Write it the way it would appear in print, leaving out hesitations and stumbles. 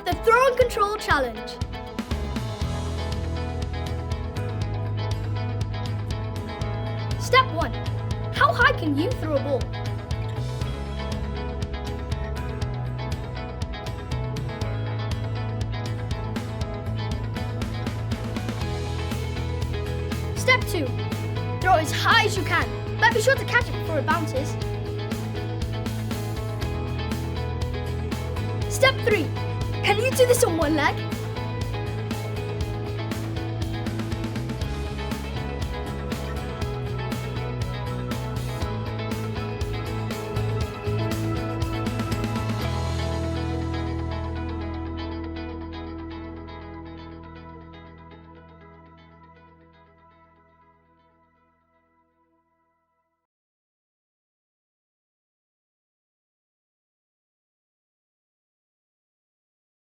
The Throw and Control Challenge. Step 1. How high can you throw a ball? Step 2. Throw as high as you can, but be sure to catch it before it bounces. Step 3. Can you do this on one leg?